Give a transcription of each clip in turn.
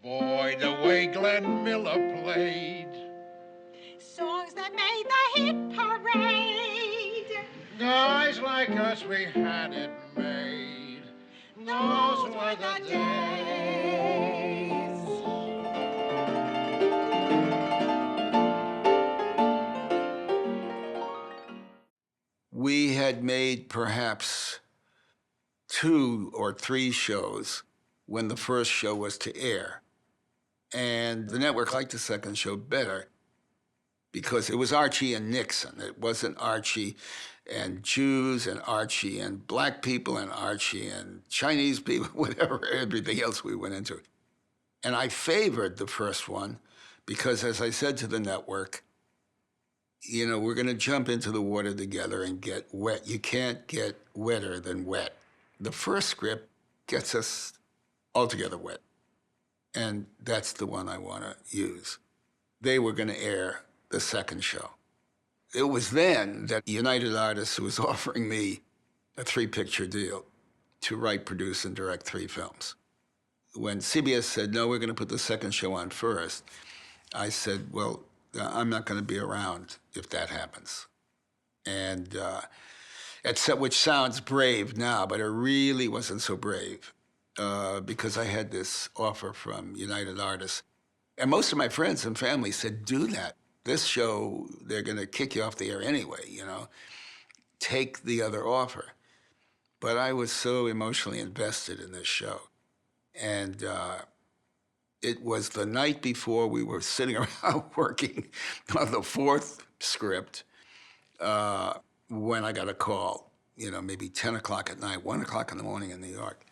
Boy, the way Glenn Miller played. Songs that made the hit parade. Guys like us, we had it made. Those were the days. We had made perhaps 2 or 3 shows when the first show was to air. And the network liked the second show better because it was Archie and Nixon. It wasn't Archie and Jews and Archie and black people and Archie and Chinese people, whatever, everything else we went into. And I favored the first one because, as I said to the network, you know, we're going to jump into the water together and get wet. You can't get wetter than wet. The first script gets us altogether wet. And that's the one I want to use. They were going to air the second show. It was then that United Artists was offering me a 3-picture deal to write, produce, and direct 3 films. When CBS said, no, we're going to put the second show on first, I said, well, I'm not going to be around if that happens. And which sounds brave now, but it really wasn't so brave. Because I had this offer from United Artists. And most of my friends and family said, do that. This show, they're going to kick you off the air anyway, you know. Take the other offer. But I was so emotionally invested in this show. And it was the night before we were sitting around working on the 4th script when I got a call, you know, maybe 10 o'clock at night, 1 o'clock in the morning in New York.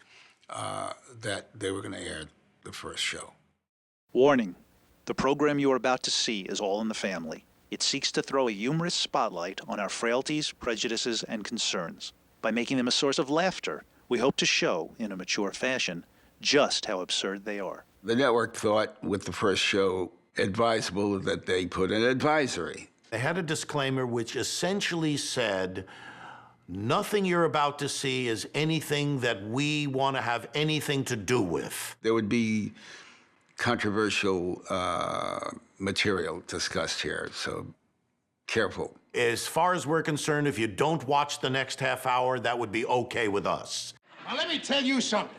That they were going to air the first show. Warning. The program you are about to see is All in the Family. It seeks to throw a humorous spotlight on our frailties, prejudices, and concerns. By making them a source of laughter, we hope to show, in a mature fashion, just how absurd they are. The network thought, with the first show, advisable that they put an advisory. They had a disclaimer which essentially said, nothing you're about to see is anything that we want to have anything to do with. There would be controversial material discussed here, so careful. As far as we're concerned, if you don't watch the next half hour, that would be okay with us. Now, let me tell you something.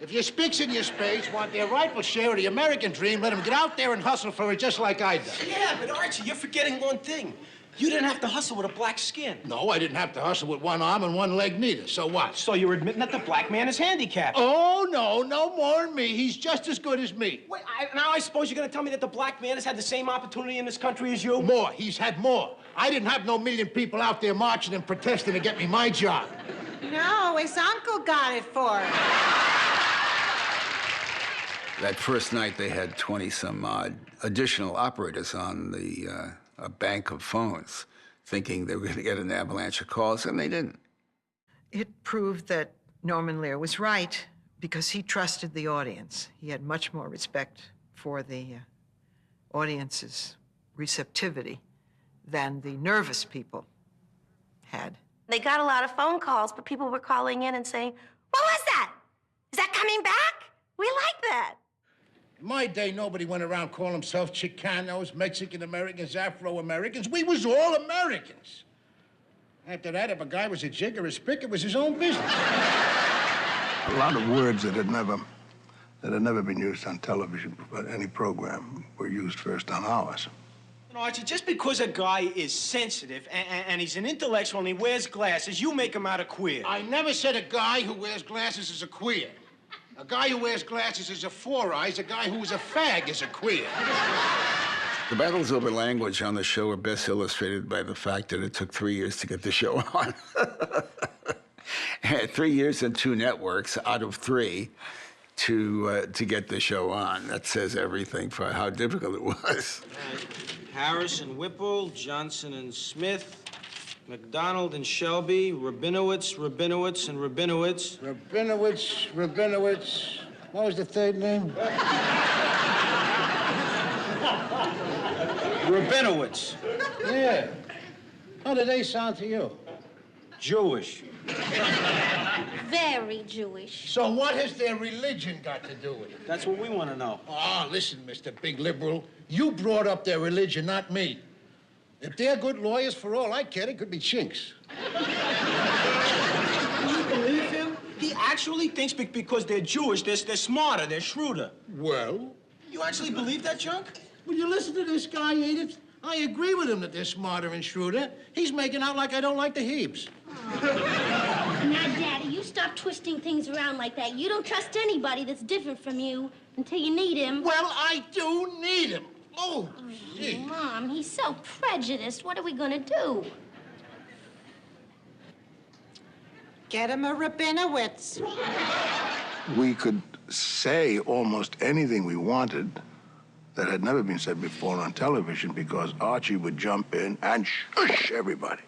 If your spicks and your spades want their rightful share of the American dream, let them get out there and hustle for it just like I done. Yeah, but Archie, you're forgetting one thing. You didn't have to hustle with a black skin. No, I didn't have to hustle with one arm and one leg neither. So what? So you're admitting that the black man is handicapped. Oh, no more than me. He's just as good as me. Wait, now I suppose you're going to tell me that the black man has had the same opportunity in this country as you? More. He's had more. I didn't have no million people out there marching and protesting to get me my job. No, his uncle got it for him. That first night, they had 20-some-odd additional operators on a bank of phones, thinking they were going to get an avalanche of calls, and they didn't. It proved that Norman Lear was right because he trusted the audience. He had much more respect for the audience's receptivity than the nervous people had. They got a lot of phone calls, but people were calling in and saying, what was that? Is that coming back? We like that. In my day, nobody went around calling themselves Chicanos, Mexican-Americans, Afro-Americans. We was all Americans. After that, if a guy was a jig or a spick, it was his own business. A lot of words that had never been used on television, but any program, were used first on ours. You know, Archie, just because a guy is sensitive and he's an intellectual and he wears glasses, you make him out a queer. I never said a guy who wears glasses is a queer. A guy who wears glasses is a four-eyes. A guy who's a fag is a queer. The battles over language on the show are best illustrated by the fact that it took 3 years to get the show on. 3 years and 2 networks out of 3 to get the show on. That says everything for how difficult it was. Harris and Whipple, Johnson and Smith, McDonald and Shelby, Rabinowitz, and Rabinowitz. Rabinowitz. What was the third name? Rabinowitz. Yeah. How do they sound to you? Jewish. Very Jewish. So what has their religion got to do with it? That's what we want to know. Oh, listen, Mr. Big Liberal. You brought up their religion, not me. If they're good lawyers, for all I care, they could be chinks. Can you believe him? He actually thinks because they're Jewish, they're smarter, they're shrewder. Well? You actually believe that junk? Will you listen to this guy, Edith? I agree with him that they're smarter and shrewder. He's making out like I don't like the Hebes. Now, Daddy, you stop twisting things around like that. You don't trust anybody that's different from you until you need him. Well, I do need him. Oh, gee. Mom, he's so prejudiced. What are we gonna do? Get him a Rabinowitz. We could say almost anything we wanted that had never been said before on television because Archie would jump in and shush everybody.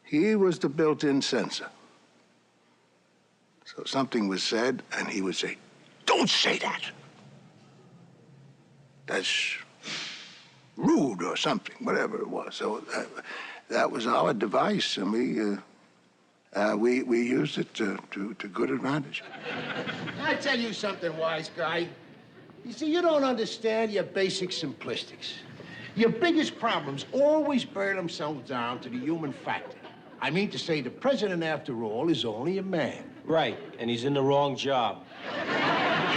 He was the built-in censor. So something was said, and he would say, "Don't say that. That's rude," or something, whatever it was. So that was our device, and we used it to good advantage. I tell you something, wise guy. You see, you don't understand your basic simplistics. Your biggest problems always burn themselves down to the human factor. I mean to say, the president, after all, is only a man. Right, and he's in the wrong job.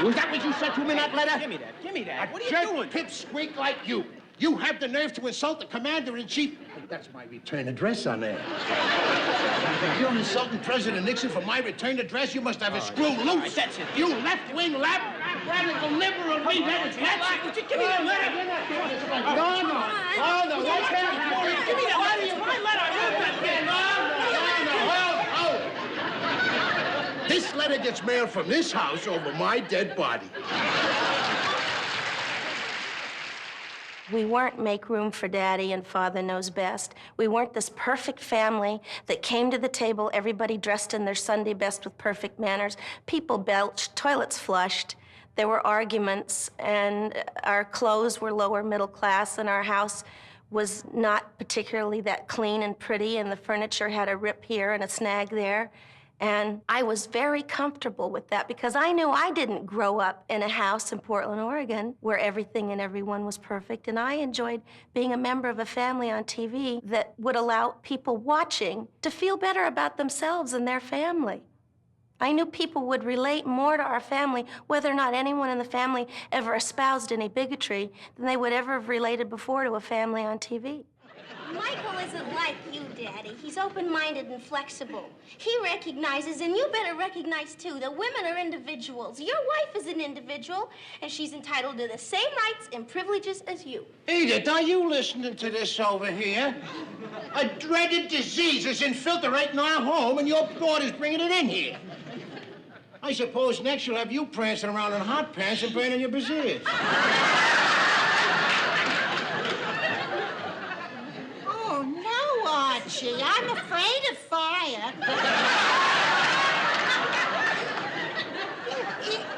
Was that what you said to him in that letter? Give me that. Give me that. A What are you jerk doing? pipsqueak like you. You have the nerve to insult the commander-in-chief. That's my return address on there. You're insulting President Nixon for my return address? You must have a screw loose. That's it. You left-wing radical liberal. That's it. Give me that letter. No, that's not. Give me that letter. It's my letter. I wrote that thing. This letter gets mailed from this house over my dead body. We weren't make room for Daddy and Father knows best. We weren't this perfect family that came to the table, everybody dressed in their Sunday best with perfect manners. People belched, toilets flushed. There were arguments, and our clothes were lower middle class, and our house was not particularly that clean and pretty, and the furniture had a rip here and a snag there. And I was very comfortable with that because I knew I didn't grow up in a house in Portland, Oregon, where everything and everyone was perfect. And I enjoyed being a member of a family on TV that would allow people watching to feel better about themselves and their family. I knew people would relate more to our family, whether or not anyone in the family ever espoused any bigotry, than they would ever have related before to a family on TV. Michael isn't like you, Daddy. He's open-minded and flexible. He recognizes, and you better recognize, too, that women are individuals. Your wife is an individual, and she's entitled to the same rights and privileges as you. Edith, are you listening to this over here? A dreaded disease is infiltrating our home, and your daughter's bringing it in here. I suppose next you'll have you prancing around in hot pants and burning your brassieres. Oh, no, Archie. I'm afraid of fire.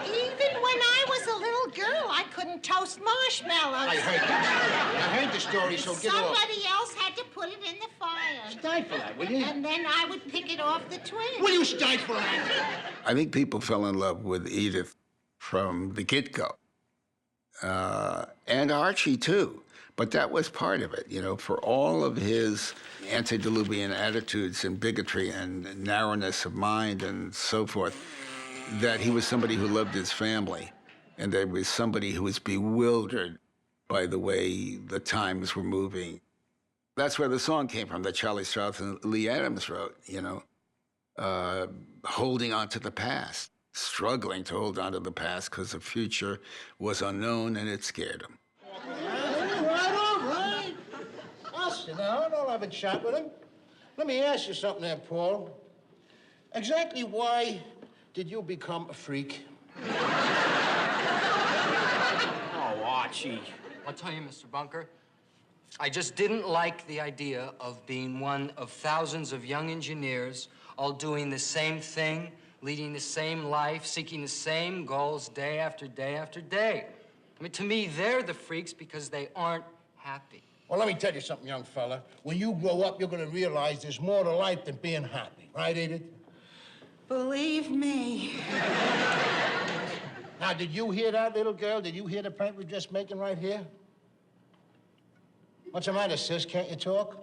Even when I was a little girl, I couldn't toast marshmallows. I heard the story, so get off. Somebody else had to put it in the fire. Stifle that, will you? And then I would pick it off the twins. Will you stifle that? I think people fell in love with Edith from the get-go. And Archie, too. But that was part of it, you know, for all of his antediluvian attitudes and bigotry and narrowness of mind and so forth, that he was somebody who loved his family, and there was somebody who was bewildered by the way the times were moving. That's where the song came from that Charlie Strauss and Lee Adams wrote, you know, holding on to the past, struggling to hold on to the past because the future was unknown and it scared him. All right. I'll sit down. I'll have a chat with him. Let me ask you something there, Paul. Exactly why did you become a freak? Oh, Archie. I'll tell you, Mr. Bunker, I just didn't like the idea of being one of thousands of young engineers all doing the same thing, leading the same life, seeking the same goals day after day after day. I mean, to me, they're the freaks because they aren't happy. Well, let me tell you something, young fella. When you grow up, you're gonna realize there's more to life than being happy. Right, Edith? Believe me. Now, did you hear that, little girl? Did you hear the point we're just making right here? What's the matter, sis? Can't you talk?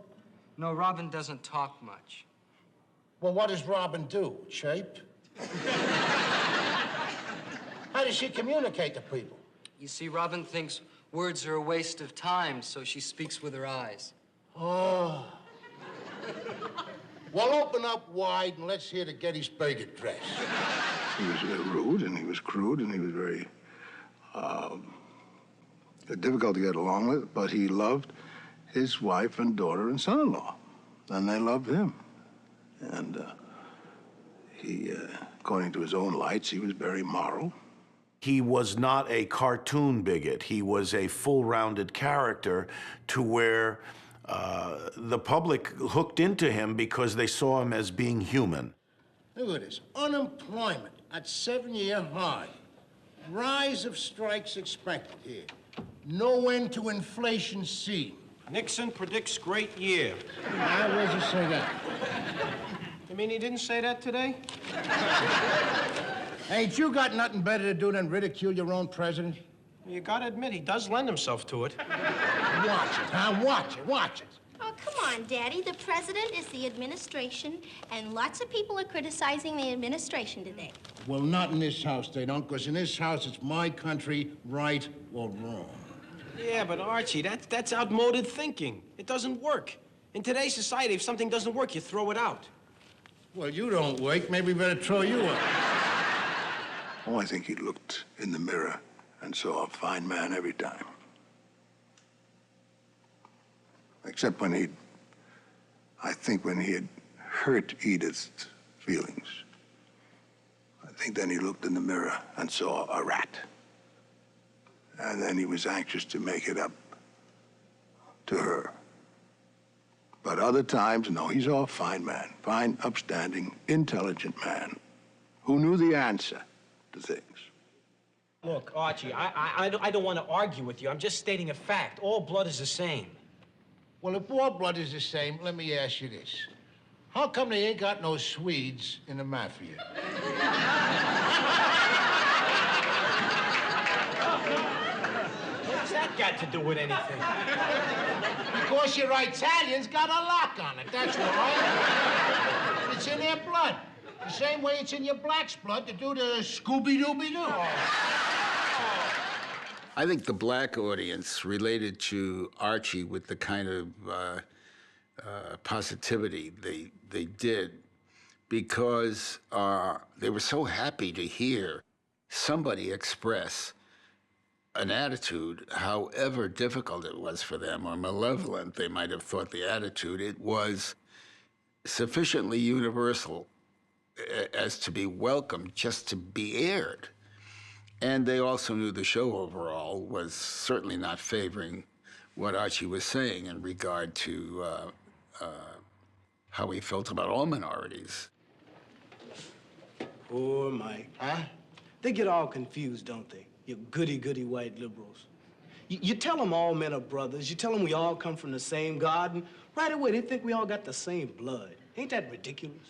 No, Robin doesn't talk much. Well, what does Robin do? Shape? How does she communicate to people? You see, Robin thinks words are a waste of time, so she speaks with her eyes. Oh. Well, open up wide and let's hear the Gettysburg Address. He was rude, and he was crude, and he was very difficult to get along with, but he loved his wife and daughter and son-in-law, and they loved him. And he, according to his own lights, he was very moral. He was not a cartoon bigot. He was a full-rounded character to where the public hooked into him because they saw him as being human. Look at this. Unemployment at 7-year high. Rise of strikes expected here. No end to inflation seen. Nixon predicts great year. Where's he say that? You mean he didn't say that today? Ain't you got nothing better to do than ridicule your own president? You gotta admit, he does lend himself to it. Watch it, huh? Watch it, watch it. Oh, come on, Daddy. The president is the administration, and lots of people are criticizing the administration today. Well, not in this house, they don't, because in this house, it's my country, right or wrong. Yeah, but Archie, that's outmoded thinking. It doesn't work. In today's society, if something doesn't work, you throw it out. Well, you don't work. Maybe we better throw you out. Oh, I think he looked in the mirror and saw a fine man every time. Except when I think when he had hurt Edith's feelings. I think then he looked in the mirror and saw a rat. And then he was anxious to make it up to her. But other times, no, he saw a fine man, fine, upstanding, intelligent man who knew the answer to things. Look, Archie, I don't want to argue with you. I'm just stating a fact. All blood is the same. Well, if all blood is the same, let me ask you this. How come they ain't got no Swedes in the mafia? What's that got to do with anything? Because your Italians got a lock on it, that's why. It's in their blood. The same way it's in your black's blood to do the Scooby-Dooby-Doo. I think the black audience related to Archie with the kind of positivity they did because they were so happy to hear somebody express an attitude, however difficult it was for them or malevolent they might have thought the attitude, it was sufficiently universal as to be welcomed just to be aired. And they also knew the show overall was certainly not favoring what Archie was saying in regard to how he felt about all minorities. Poor Mike. Huh? They get all confused, don't they? You goody-goody white liberals. You tell them all men are brothers. You tell them we all come from the same garden. Right away, they think we all got the same blood. Ain't that ridiculous?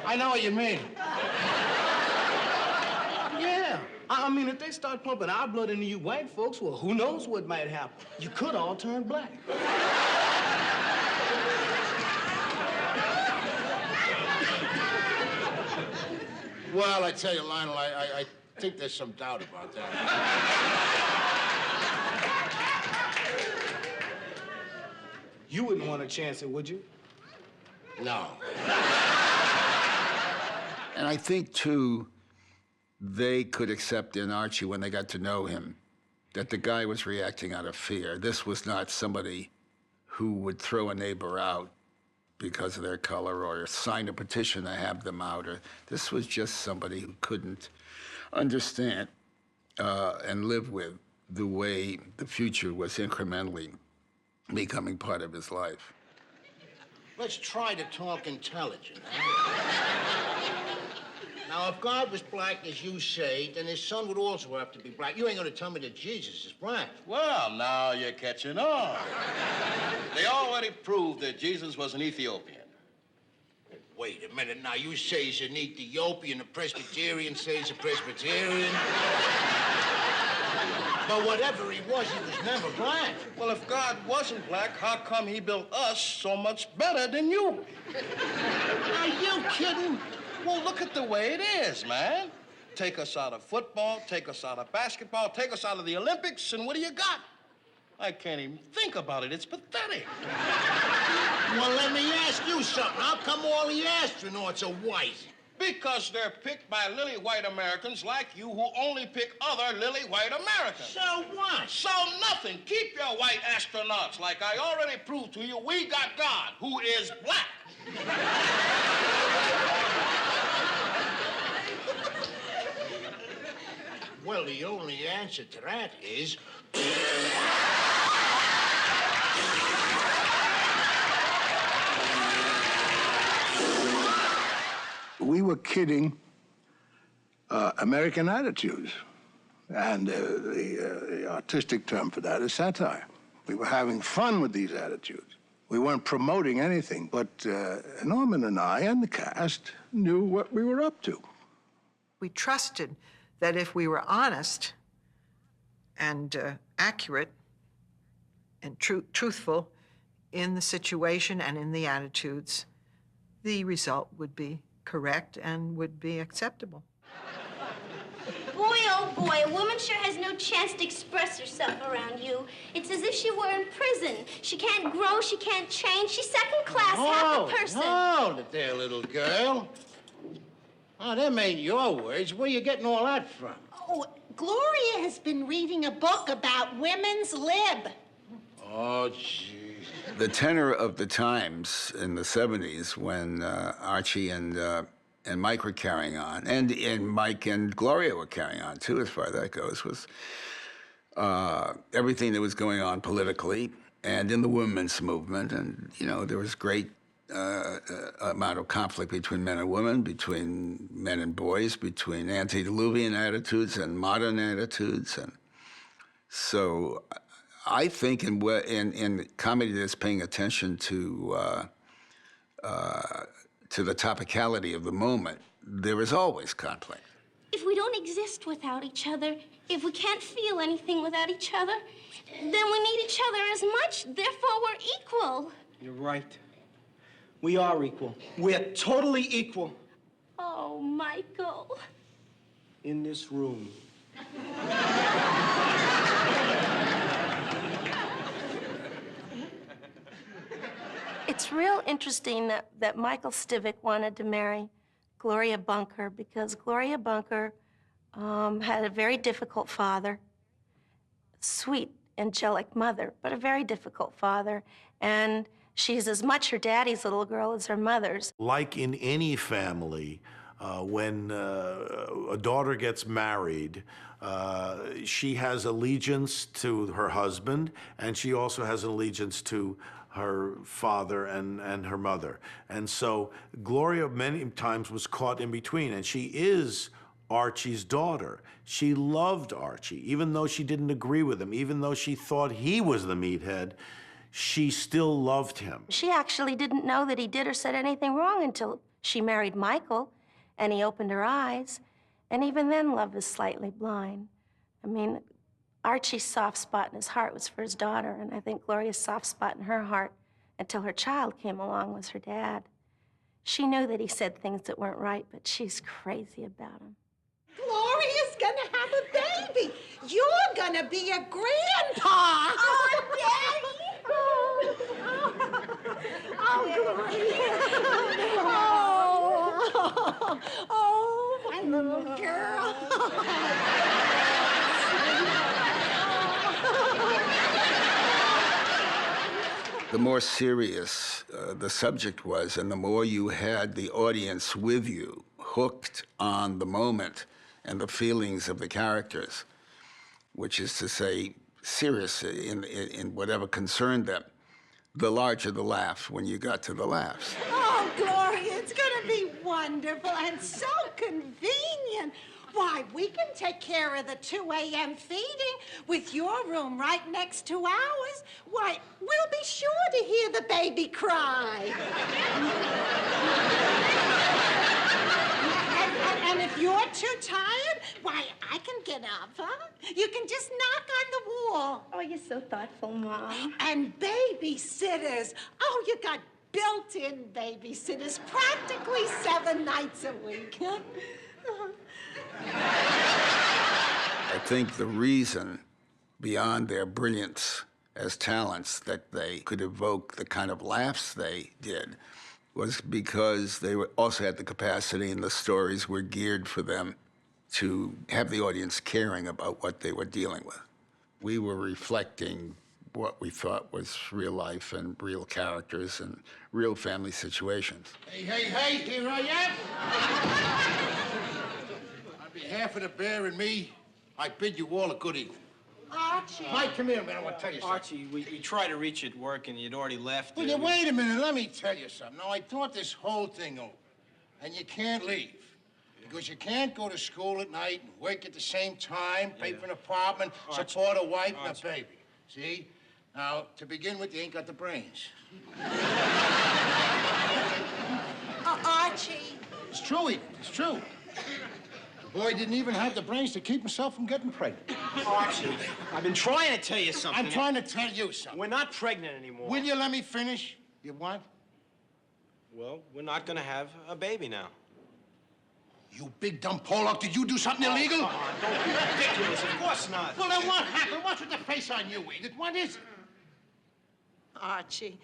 I know what you mean. Yeah. I mean, if they start pumping our blood into you white folks, well, who knows what might happen? You could all turn black. Well, I tell you, Lionel, I think there's some doubt about that. You wouldn't want to chance it, would you? No. And I think, too, they could accept in Archie when they got to know him that the guy was reacting out of fear. This was not somebody who would throw a neighbor out because of their color or sign a petition to have them out. Or this was just somebody who couldn't understand and live with the way the future was incrementally becoming part of his life. Let's try to talk intelligent, huh? Now, if God was black, as you say, then his son would also have to be black. You ain't gonna tell me that Jesus is black. Well, now you're catching on. They already proved that Jesus was an Ethiopian. Wait a minute now. You say he's an Ethiopian, a Presbyterian says a Presbyterian. But whatever he was never black. Well, if God wasn't black, how come he built us so much better than you? Are you kidding? Well, look at the way it is, man. Take us out of football, take us out of basketball, take us out of the Olympics, and what do you got? I can't even think about it. It's pathetic. Well, let me ask you something. How come all the astronauts are white? Because they're picked by lily white Americans like you who only pick other lily white Americans. So what? So nothing. Keep your white astronauts. Like I already proved to you, we got God, who is black. Well, the only answer to that is... We were kidding American attitudes. And the artistic term for that is satire. We were having fun with these attitudes. We weren't promoting anything, but Norman and I and the cast knew what we were up to. We trusted that if we were honest and accurate and truthful in the situation and in the attitudes, the result would be correct and would be acceptable. Boy, oh boy, a woman sure has no chance to express herself around you. It's as if she were in prison. She can't grow, she can't change. She's second class, half a person. Hold it there, little girl. Oh, them ain't your words. Where you getting all that from? Oh, Gloria has been reading a book about women's lib. Oh, gee. The tenor of the times in the 70s when Archie and Mike were carrying on, and Mike and Gloria were carrying on, too, as far as that goes, was everything that was going on politically and in the women's movement. And, you know, there was great amount of conflict between men and women, between men and boys, between antediluvian attitudes and modern attitudes. And so I think in comedy that's paying attention to the topicality of the moment, there is always conflict. If we don't exist without each other, if we can't feel anything without each other, then we need each other as much, therefore we're equal. You're right. We are equal. We're totally equal. Oh, Michael. In this room. It's real interesting that Michael Stivic wanted to marry Gloria Bunker because Gloria Bunker had a very difficult father, sweet, angelic mother, but a very difficult father. And she's as much her daddy's little girl as her mother's. Like in any family, when a daughter gets married, she has allegiance to her husband, and she also has an allegiance to her father and her mother. And so Gloria many times was caught in between, and she is Archie's daughter. She loved Archie, even though she didn't agree with him, even though she thought he was the meathead, she still loved him. She actually didn't know that he did or said anything wrong until she married Michael, and he opened her eyes. And even then, love is slightly blind. I mean, Archie's soft spot in his heart was for his daughter, and I think Gloria's soft spot in her heart until her child came along was her dad. She knew that he said things that weren't right, but she's crazy about him. Gloria's gonna have a baby. You're gonna be a grandpa. Oh, Daddy! Oh, my little girl. The more serious the subject was, and the more you had the audience with you, hooked on the moment and the feelings of the characters, which is to say, serious in whatever concerned them, the larger the laugh when you got to the laughs. Oh, Gloria, it's gonna be wonderful and so convenient. Why, we can take care of the 2 a.m. feeding with your room right next to ours. Why, we'll be sure to hear the baby cry. And if you're too tired, why, I can get up, huh? You can just knock on the wall. Oh, you're so thoughtful, Mom. And babysitters. Oh, you got built-in babysitters practically 7 nights a week. I think the reason, beyond their brilliance as talents, that they could evoke the kind of laughs they did was because they also had the capacity, and the stories were geared for them to have the audience caring about what they were dealing with. We were reflecting what we thought was real life and real characters and real family situations. Hey, hey, hey, here I am. On behalf of the bear and me, I bid you all a good evening. Archie. Mike, come here, man. I want to tell you something. Archie, we tried to reach you at work and you'd already left. Will you wait a minute? Let me tell you something. Now, I thought this whole thing over, and you can't leave. Because you can't go to school at night and work at the same time, pay for an apartment, support a wife and a baby. See? Now, to begin with, you ain't got the brains. Archie. It's true, Edith. It's true. The boy didn't even have the brains to keep himself from getting pregnant. Archie, I've been trying to tell you something. I'm trying to tell you something. We're not pregnant anymore. Will you let me finish? You what? Well, we're not gonna have a baby now. You big dumb Pollock, did you do something illegal? Come on, don't be ridiculous. Of course not. Well, then what happened? What's with the face on you, Edith? What is it? Archie.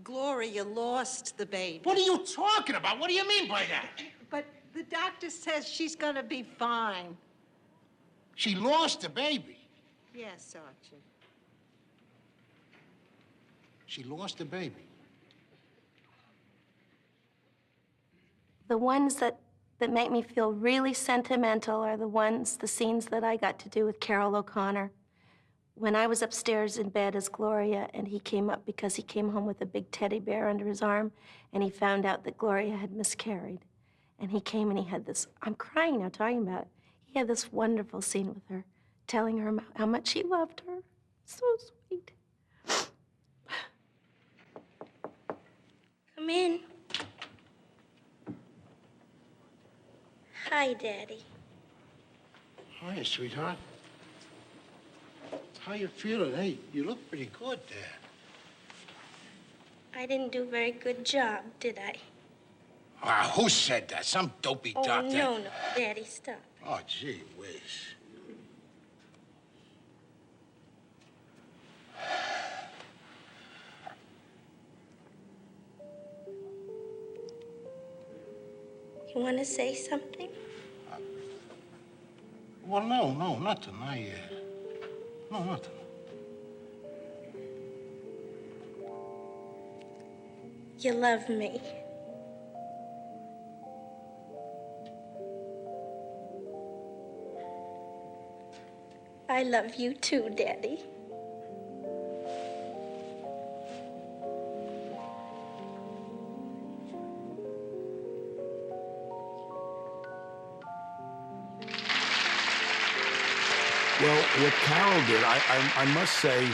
Gloria lost the baby. What are you talking about? What do you mean by that? But the doctor says she's gonna be fine. She lost the baby. Yes, Archie. She lost the baby. The ones that make me feel really sentimental are the scenes that I got to do with Carol O'Connor. When I was upstairs in bed as Gloria, and he came up because he came home with a big teddy bear under his arm, and he found out that Gloria had miscarried. And he came and he had this, I'm crying now talking about it. He had this wonderful scene with her, telling her how much he loved her. So sweet. Come in. Hi, Daddy. Hiya, sweetheart. How you feeling? Hey, you look pretty good there. I didn't do a very good job, did I? Ah, who said that? Some dopey Oh, doctor. no, Daddy, stop. Oh, gee whiz. You want to say something? Well, no, nothing. No, nothing. You love me. I love you too, Daddy. Well, what Carol did, I must say,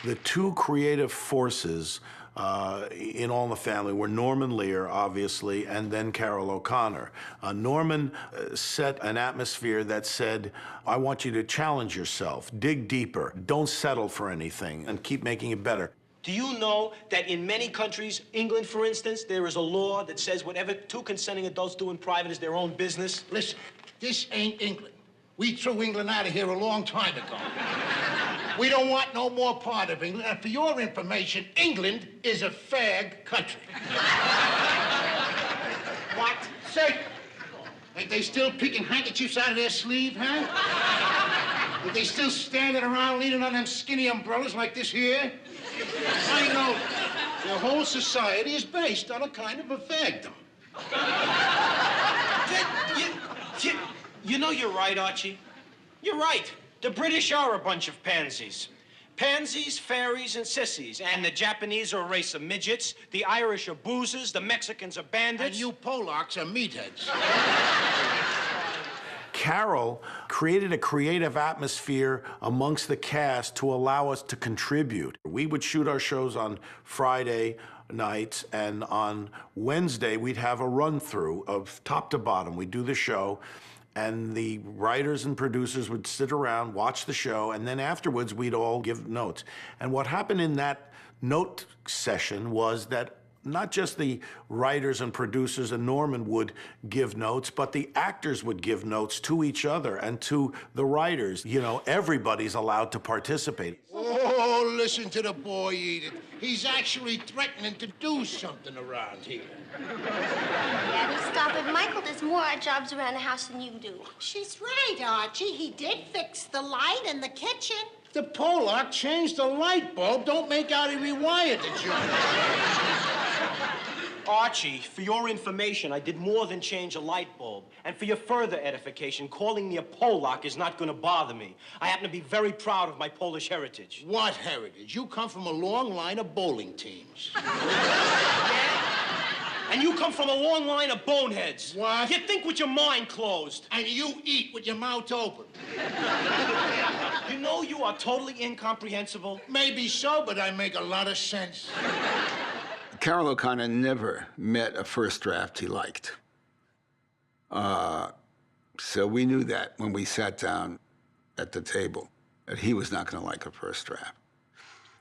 the two creative forces in All in the Family were Norman Lear, obviously, and then Carol O'Connor. Norman set an atmosphere that said, I want you to challenge yourself, dig deeper, don't settle for anything, and keep making it better. Do you know that in many countries, England, for instance, there is a law that says whatever two consenting adults do in private is their own business? Listen, this ain't England. We threw England out of here a long time ago. We don't want no more part of England. And for your information, England is a fag country. What? Say, ain't they still picking handkerchiefs out of their sleeve, huh? Are they still standing around leaning on them skinny umbrellas like this here? I know. Their whole society is based on a kind of a fagdom. You know you're right, Archie. You're right. The British are a bunch of pansies. Pansies, fairies, and sissies. And the Japanese are a race of midgets, the Irish are boozers, the Mexicans are bandits. And you Polacks are meatheads. Carol created a creative atmosphere amongst the cast to allow us to contribute. We would shoot our shows on Friday nights, and on Wednesday, we'd have a run-through of top to bottom. We'd do the show, and the writers and producers would sit around, watch the show, and then afterwards, we'd all give notes. And what happened in that note session was that not just the writers and producers and Norman would give notes, but the actors would give notes to each other and to the writers. You know, everybody's allowed to participate. Oh, listen to the boy, Edith. He's actually threatening to do something around here. Daddy, stop it. Michael does more odd jobs around the house than you do. She's right, Archie. He did fix the light in the kitchen. The Polak changed the light bulb. Don't make out he rewired the joint. Archie, for your information, I did more than change a light bulb. And for your further edification, calling me a Polak is not going to bother me. I happen to be very proud of my Polish heritage. What heritage? You come from a long line of bowling teams. And you come from a long line of boneheads. What? You think with your mind closed. And you eat with your mouth open. You know you are totally incomprehensible. Maybe so, but I make a lot of sense. Carroll O'Connor never met a first draft he liked. So we knew that when we sat down at the table, that he was not going to like a first draft.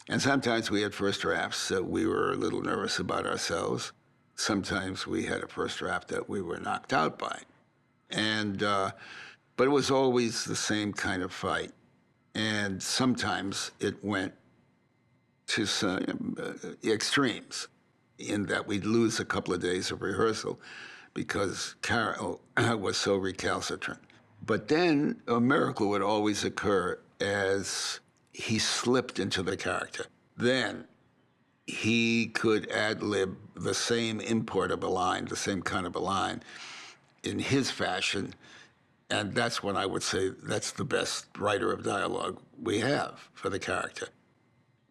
And sometimes we had first drafts that we were a little nervous about ourselves. Sometimes we had a first draft that we were knocked out by. And, but it was always the same kind of fight. And sometimes it went to some extremes, in that we'd lose a couple of days of rehearsal because Carol was so recalcitrant. But then a miracle would always occur as he slipped into the character. Then he could ad-lib the same import of a line, the same kind of a line, in his fashion, and that's when I would say that's the best writer of dialogue we have for the character.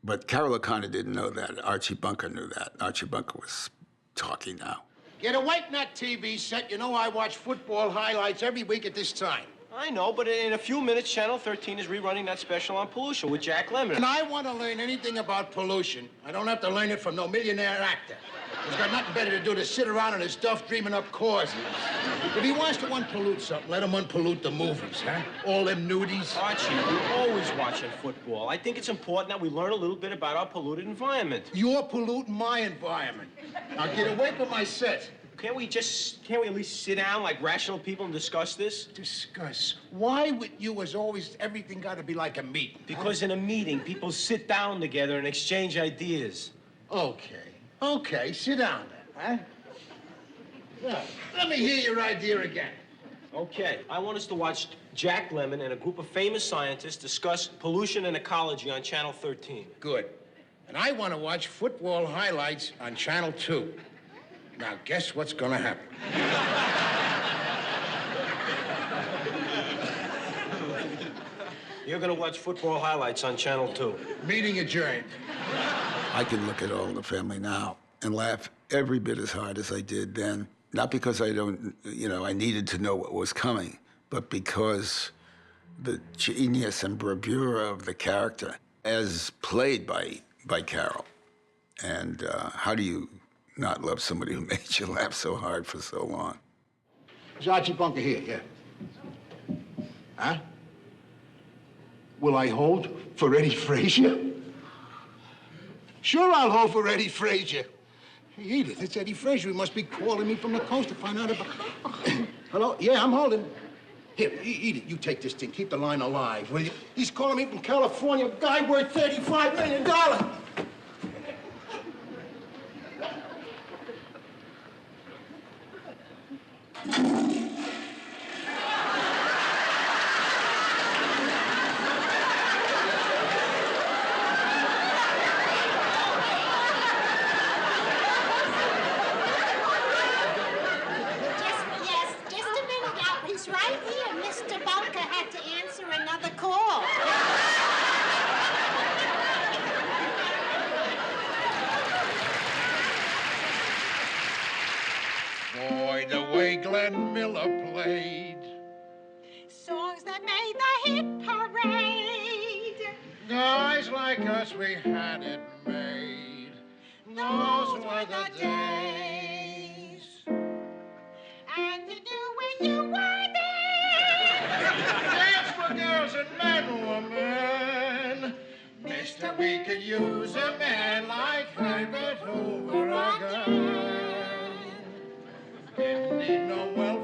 But Carroll O'Connor didn't know that. Archie Bunker knew that. Archie Bunker was talking now. Get away from that TV set. You know I watch football highlights every week at this time. I know, but in a few minutes, Channel 13 is rerunning that special on pollution with Jack Lemmon. And I want to learn anything about pollution. I don't have to learn it from no millionaire actor. He's got nothing better to do than sit around on his duff dreaming up causes. If he wants to unpollute something, let him unpollute the movies, huh? All them nudies. Archie, we're always watching football. I think it's important that we learn a little bit about our polluted environment. You're polluting my environment. Now get away from my set. Can't we at least sit down like rational people and discuss this? Discuss? Why with you is always everything got to be like a meeting? Because in a meeting, people sit down together and exchange ideas. Okay, sit down then, huh? Yeah. Let me hear your idea again. Okay, I want us to watch Jack Lemmon and a group of famous scientists discuss pollution and ecology on Channel 13. Good. And I want to watch football highlights on Channel 2. Now, guess what's gonna happen? You're gonna watch football highlights on Channel 2. Meeting adjourned. I can look at All in the Family now and laugh every bit as hard as I did then. Not because I don't, I needed to know what was coming, but because the genius and bravura of the character as played by Carol. And how do you not love somebody who made you laugh so hard for so long? Is Archie Bunker here? Yeah. Huh? Will I hold for Eddie Frazier? Sure, I'll hold for Eddie Frazier. Hey, Edith, it's Eddie Frazier. He must be calling me from the coast to find out about... Hello? Yeah, I'm holding. Here, Edith, you take this thing. Keep the line alive, will you? He's calling me from California. A guy worth $35 million. the way Glenn Miller played. Songs that made the hit parade. Guys like us, we had it made. Those were the days. And you knew when you were there. Dance for girls and men were men. Mister, we could use a man like Herbert Hoover again. Didn't need no well